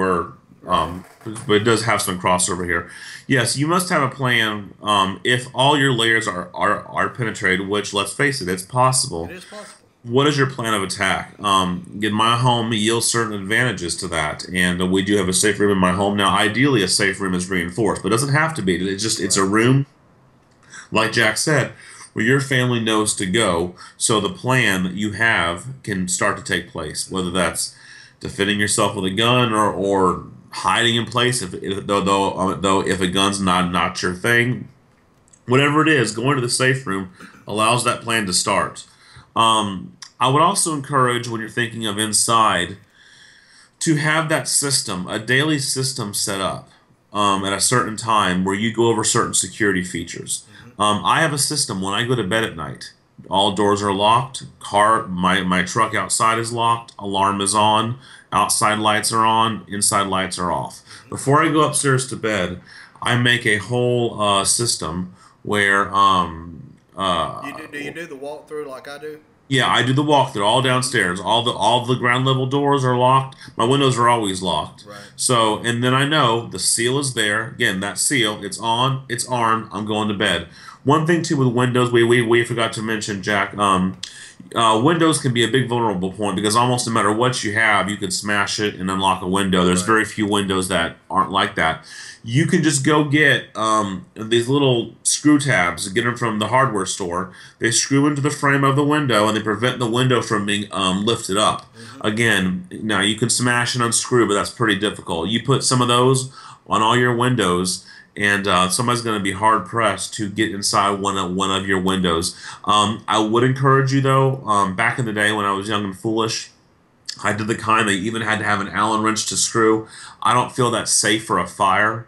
but it does have some crossover here. Yes, you must have a plan. If all your layers are penetrated, which let's face it, it's possible. It is possible. What is your plan of attack? In my home yields certain advantages to that, and we do have a safe room in my home now. Ideally, a safe room is reinforced, but it doesn't have to be. It's a room, like Jack said, where your family knows to go, so the plan that you have can start to take place. Whether that's defending yourself with a gun or hiding in place, though if a gun's not your thing, whatever it is, going to the safe room allows that plan to start. I would also encourage, when you're thinking of inside, to have that system, a daily system set up at a certain time where you go over certain security features. I have a system when I go to bed at night. All doors are locked. My truck outside is locked. Alarm is on. Outside lights are on. Inside lights are off. Before I go upstairs to bed, I make a whole system where Do you do the walkthrough like I do? yeah, I do the walkthrough all downstairs. All the ground level doors are locked. My windows are always locked. Right. So, and then I know the seal is there. Again, that seal, it's on, it's armed. I'm going to bed. One thing too with windows, we forgot to mention, Jack. Windows can be a big vulnerable point because almost no matter what you have, you could smash it and unlock a window. There's very few windows that aren't like that. You can just go get these little screw tabs, get them from the hardware store. They screw into the frame of the window and they prevent the window from being lifted up. Again, now you can smash and unscrew, but that's pretty difficult. You put some of those on all your windows, and somebody's going to be hard pressed to get inside one of your windows. I would encourage you though. Back in the day when I was young and foolish, I did the kind that you even had to have an Allen wrench to screw. I don't feel that's safe for a fire.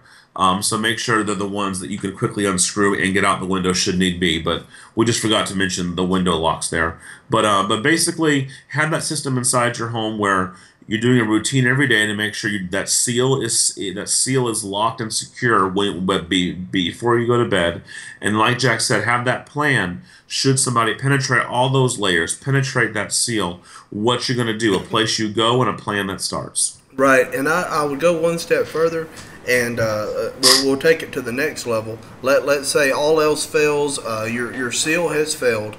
So make sure they're the ones that you can quickly unscrew and get out the window should need be. But we just forgot to mention the window locks there. But basically, have that system inside your home where you're doing a routine every day to make sure that seal is locked and secure before you go to bed. And like Jack said, have that plan. Should somebody penetrate all those layers, penetrate that seal, what you're going to do, a place you go, and a plan that starts. Right, and I would go one step further, and we'll take it to the next level. Let's say all else fails, your seal has failed.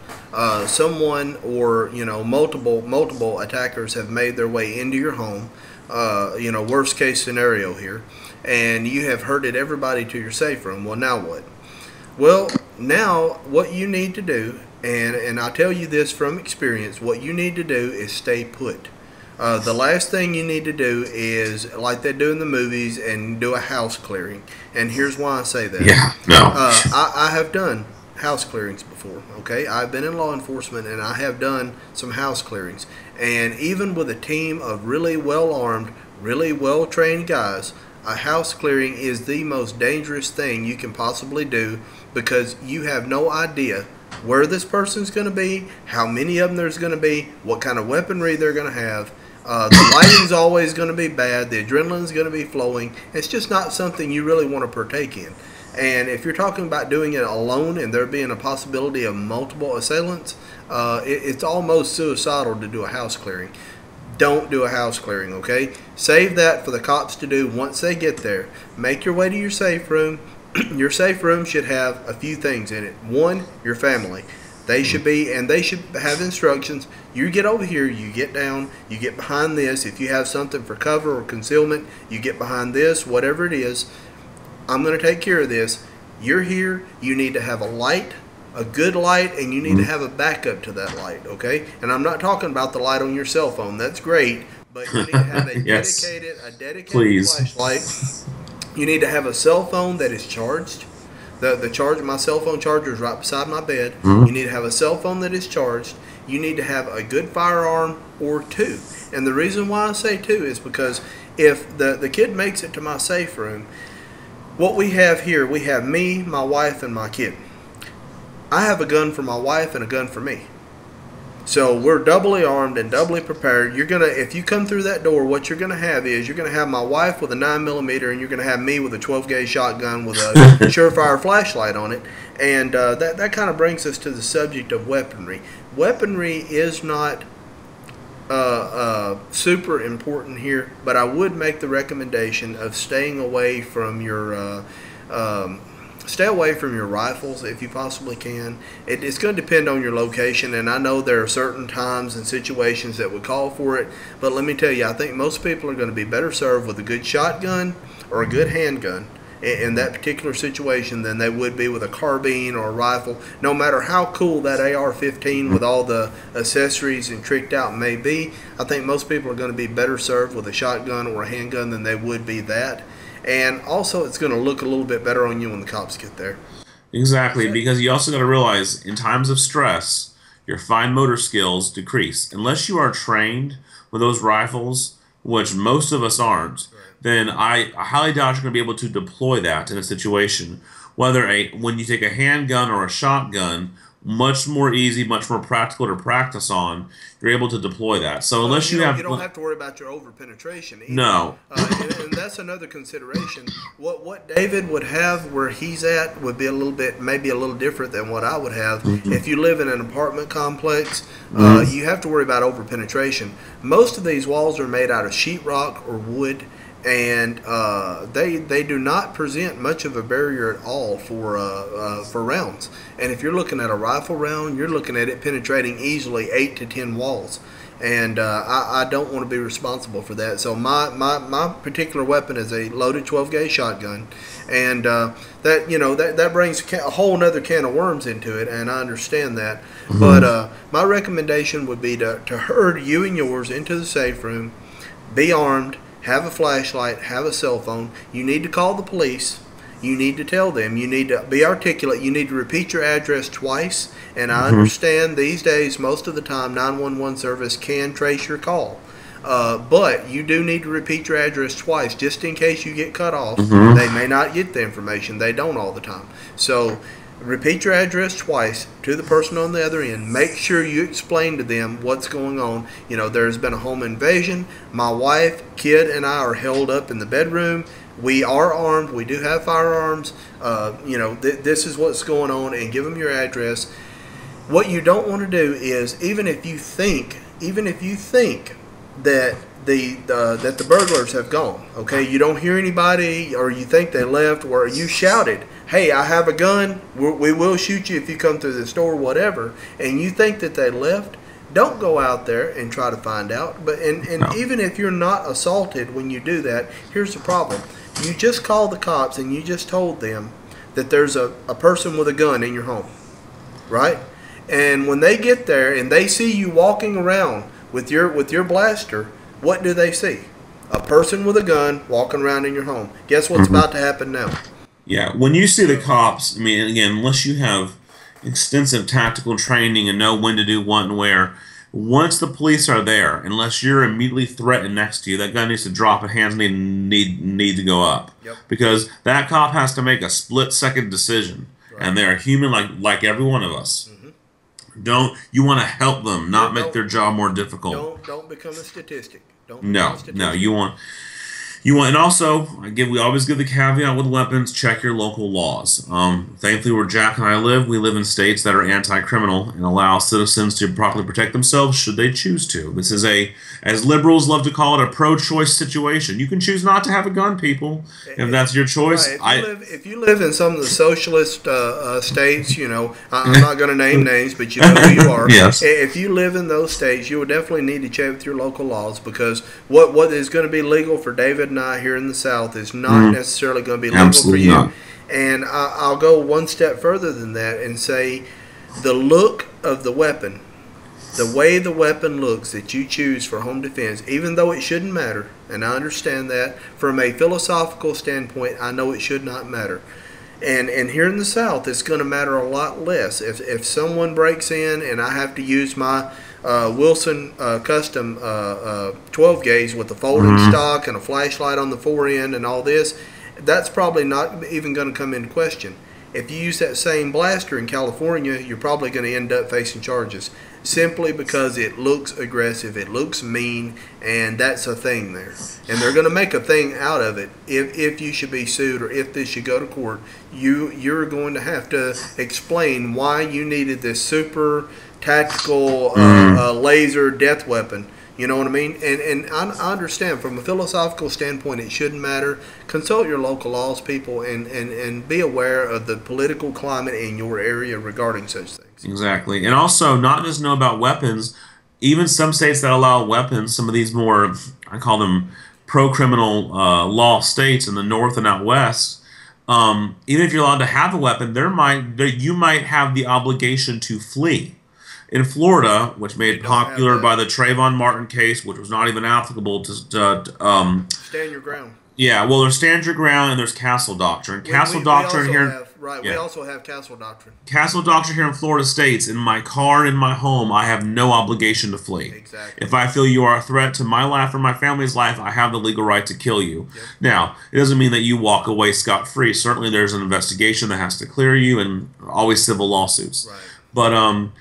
Someone or multiple attackers have made their way into your home. Worst case scenario here, and you have herded everybody to your safe room. Well, now what? Well, now what you need to do, and I tell you this from experience, what you need to do is stay put. The last thing you need to do is, like they do in the movies, and do a house clearing. And here's why I say that. Yeah, no. I have done house clearings before, okay? I've been in law enforcement, and I have done some house clearings. And even with a team of really well-armed, really well-trained guys, a house clearing is the most dangerous thing you can possibly do because you have no idea where this person's going to be, how many of them there's going to be, what kind of weaponry they're going to have. The lighting's always going to be bad. The adrenaline's going to be flowing. It's just not something you really want to partake in. And if you're talking about doing it alone and there being a possibility of multiple assailants, it's almost suicidal to do a house clearing. Don't do a house clearing, okay? Save that for the cops to do once they get there. Make your way to your safe room. Your safe room should have a few things in it. One, your family. They should have instructions. You get over here, you get down, you get behind this. If you have something for cover or concealment, you get behind this, whatever it is. I'm going to take care of this. You're here. You need to have a light, a good light, and you need to have a backup to that light, okay? And I'm not talking about the light on your cell phone. That's great, but you need to have a Yes. dedicated Please. flashlight. You need to have a cell phone that is charged. My cell phone charger is right beside my bed. You need to have a cell phone that is charged. You need to have a good firearm or two. And the reason why I say two is because if the kid makes it to my safe room, what we have here, we have me, my wife, and my kid. I have a gun for my wife and a gun for me. So we're doubly armed and doubly prepared. If you come through that door, what you're gonna have is you're gonna have my wife with a 9mm, and you're gonna have me with a 12 gauge shotgun with a surefire flashlight on it. And that kind of brings us to the subject of weaponry. Weaponry is not super important here, but I would make the recommendation of staying away from your stay away from your rifles if you possibly can. It's going to depend on your location, and I know there are certain times and situations that would call for it, but let me tell you, I think most people are going to be better served with a good shotgun or a good handgun in that particular situation than they would be with a carbine or a rifle. No matter how cool that AR-15 with all the accessories and tricked out may be, I think most people are going to be better served with a shotgun or a handgun than they would be that. And also, it's going to look a little bit better on you when the cops get there. Exactly, because you also got to realize in times of stress, your fine motor skills decrease. Unless you are trained with those rifles, which most of us aren't, then I highly doubt you're going to be able to deploy that in a situation. When you take a handgun or a shotgun, much more easy, much more practical to practice on, you're able to deploy that. So unless you don't have to worry about your over penetration either. No. And that's another consideration. What David would have where he's at would be maybe a little different than what I would have. Mm-hmm. If you live in an apartment complex, Mm-hmm. you have to worry about over penetration. Most of these walls are made out of sheetrock or wood, and they do not present much of a barrier at all for rounds. And if you're looking at a rifle round, you're looking at it penetrating easily 8 to 10 walls. And I don't want to be responsible for that. So my particular weapon is a loaded 12-gauge shotgun, and that brings a whole nother can of worms into it, and I understand that. Mm-hmm. But my recommendation would be to herd you and yours into the safe room, be armed, have a flashlight, have a cell phone. You need to call the police. You need to tell them. You need to be articulate. You need to repeat your address twice. And I understand these days, most of the time, 911 service can trace your call. But you do need to repeat your address twice, just in case you get cut off. Mm-hmm. They may not get the information. They don't all the time. So repeat your address twice to the person on the other end. Make sure you explain to them what's going on. There's been a home invasion. My wife, kid, and I are held up in the bedroom. We are armed. We do have firearms. This is what's going on, and give them your address. What you don't want to do is, even if you think that the burglars have gone, okay, you don't hear anybody, or you think they left, or you shouted, "Hey, I have a gun. We will shoot you if you come through this door," whatever, and you think that they left, don't go out there and try to find out. But no. Even if you're not assaulted when you do that, here's the problem. You just called the cops and you just told them that there's a person with a gun in your home, right? And when they get there and they see you walking around with your blaster, what do they see? A person with a gun walking around in your home. Guess what's about to happen now? Yeah, when you see the cops, I mean, again, unless you have extensive tactical training and know when to do what and where, once the police are there, unless you're immediately threatened next to you, that gun needs to drop and hands need to go up. Yep. Because that cop has to make a split-second decision, right. And they're human like every one of us. Mm-hmm. You want to help them, not make their job more difficult. Don't become a statistic. No, you want, and also, we always give the caveat with weapons, check your local laws. Thankfully, where Jack and I live, we live in states that are anti-criminal and allow citizens to properly protect themselves should they choose to. This is as liberals love to call it, a pro-choice situation. You can choose not to have a gun, people, if that's your choice. Right. If you live in some of the socialist states, I'm not going to name names, but you know who you are. Yes. If you live in those states, you would definitely need to check with your local laws, because what is going to be legal for David and I here in the South is not necessarily going to be legal for you. Not. And I'll go one step further than that and say the look of the weapon, the way the weapon looks that you choose for home defense, even though it shouldn't matter, and I understand that, from a philosophical standpoint, I know it should not matter. And here in the South, it's going to matter a lot less. If someone breaks in and I have to use my Wilson custom 12 gauge with a folding stock and a flashlight on the fore end and all this, that's probably not even going to come into question. If you use that same blaster in California, you're probably going to end up facing charges simply because it looks aggressive, it looks mean, and that's a thing there. And they're going to make a thing out of it. If you should be sued or if this should go to court, you're going to have to explain why you needed this super tactical laser death weapon. You know what I mean? And I understand from a philosophical standpoint it shouldn't matter. Consult your local laws, people, and be aware of the political climate in your area regarding such things. Exactly. And also, not just know about weapons, even some states that allow weapons, some of these more, I call them pro-criminal law states in the north and out west, even if you're allowed to have a weapon, you might have the obligation to flee. In Florida, which made popular by the Trayvon Martin case, which was not even applicable to stand your ground. Yeah, well, there's stand your ground and there's castle doctrine. Castle doctrine here. Right, we also have castle doctrine. Castle doctrine here in Florida states, in my car, in my home, I have no obligation to flee. Exactly. If I feel you are a threat to my life or my family's life, I have the legal right to kill you. Yep. Now, it doesn't mean that you walk away scot-free. Certainly there's an investigation that has to clear you and always civil lawsuits. Right. But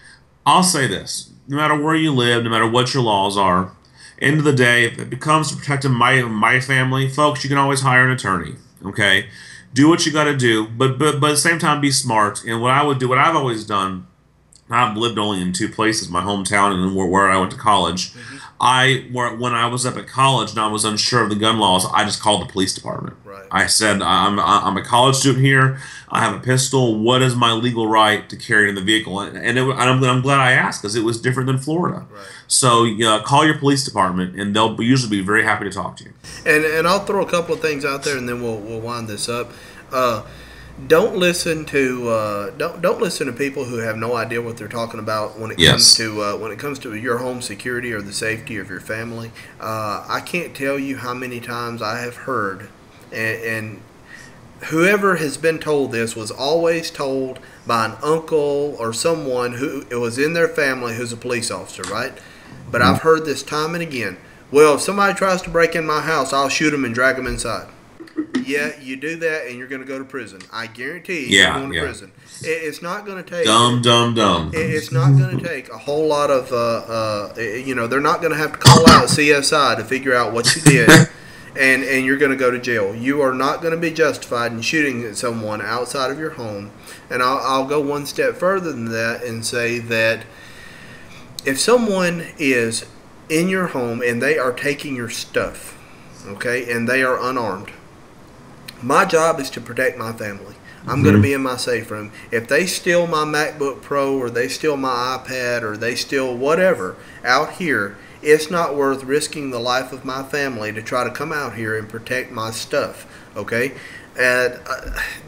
I'll say this. No matter where you live, no matter what your laws are, end of the day, if it comes to protecting my family, folks, you can always hire an attorney, okay? Do what you got to do, but at the same time, be smart. And what I would do, what I've always done, I've lived only in two places, my hometown and where I went to college. Mm-hmm. When I was up at college and I was unsure of the gun laws, I just called the police department. Right. I said, I'm a college student here. I have a pistol. What is my legal right to carry it in the vehicle? And I'm glad I asked because it was different than Florida. Right. So call your police department, and they'll usually be very happy to talk to you. And I'll throw a couple of things out there, and then we'll wind this up. Don't listen to don't listen to people who have no idea what they're talking about when it comes to your home security or the safety of your family. I can't tell you how many times I have heard, and whoever has been told this was always told by an uncle or someone who it was in their family who's a police officer, right? But I've heard this time and again. Well, if somebody tries to break in my house, I'll shoot them and drag them inside. Yeah, you do that and you're going to go to prison. I guarantee you're going to prison. It's not going to take... Dumb. It's not going to take a whole lot of... they're not going to have to call out CSI to figure out what you did. And you're going to go to jail. You are not going to be justified in shooting at someone outside of your home. And I'll go one step further than that and say that if someone is in your home and they are taking your stuff, okay, and they are unarmed, my job is to protect my family. I'm going to be in my safe room. If they steal my MacBook Pro or they steal my iPad or they steal whatever out here, it's not worth risking the life of my family to try to come out here and protect my stuff, okay? And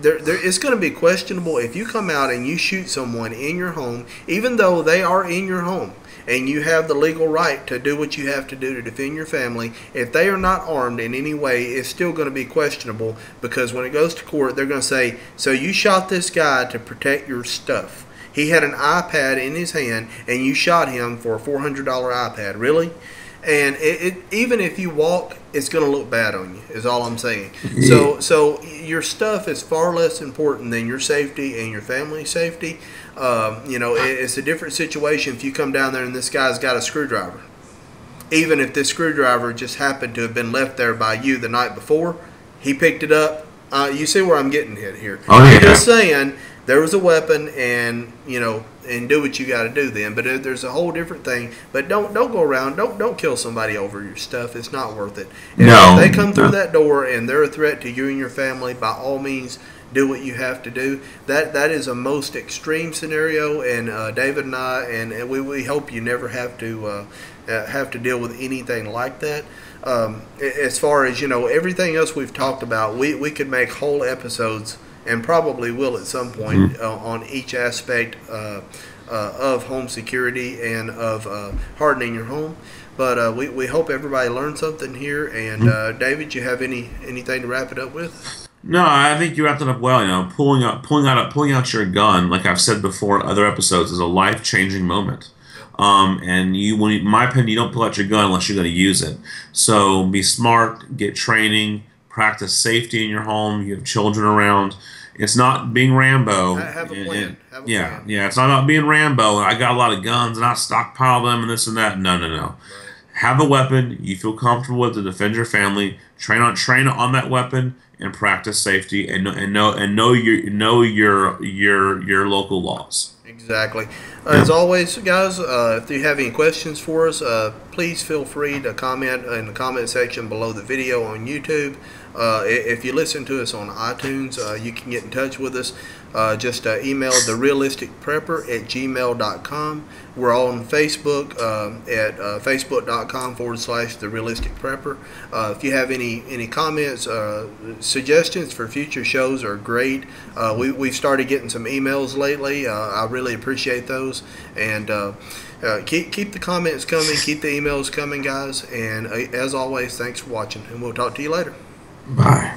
it's going to be questionable if you come out and you shoot someone in your home, even though they are in your home, and you have the legal right to do what you have to do to defend your family. If they are not armed in any way, it's still going to be questionable because when it goes to court, they're going to say, so you shot this guy to protect your stuff. He had an iPad in his hand, and you shot him for a $400 iPad. Really? And even if you walk, it's going to look bad on you, is all I'm saying. So your stuff is far less important than your safety and your family's safety. It's a different situation if you come down there and this guy's got a screwdriver. Even if this screwdriver just happened to have been left there by you the night before, he picked it up. You see where I'm getting hit here. Oh, yeah. I'm just saying there was a weapon, and and do what you got to do then. But there's a whole different thing. But don't go around. Don't kill somebody over your stuff. It's not worth it. And if they come through that door and they're a threat to you and your family, by all means, do what you have to do. That is a most extreme scenario, and David and I, and we hope you never have to deal with anything like that. As far as everything else we've talked about, we could make whole episodes, and probably will at some point, on each aspect of home security and of hardening your home. But we hope everybody learned something here. And David, you have anything to wrap it up with? No, I think you wrapped it up well. Pulling out your gun, like I've said before in other episodes, is a life-changing moment. And in my opinion, you don't pull out your gun unless you're going to use it. So be smart, get training, practice safety in your home. You have children around. It's not being Rambo. Have a plan. Have a Yeah, plan. yeah. It's not about being Rambo. I got a lot of guns and I stockpile them and this and that. No, no, no. Right. Have a weapon you feel comfortable with to defend your family. Train on that weapon and practice safety and know your local laws. Exactly. Yeah. As always, guys, if you have any questions for us, please feel free to comment in the comment section below the video on YouTube. If you listen to us on iTunes, you can get in touch with us. Just email therealisticprepper@gmail.com. We're on Facebook at facebook.com/therealisticprepper. If you have any comments, suggestions for future shows are great. We've started getting some emails lately. I really appreciate those. And keep the comments coming. Keep the emails coming, guys. And as always, thanks for watching. And we'll talk to you later. Bye.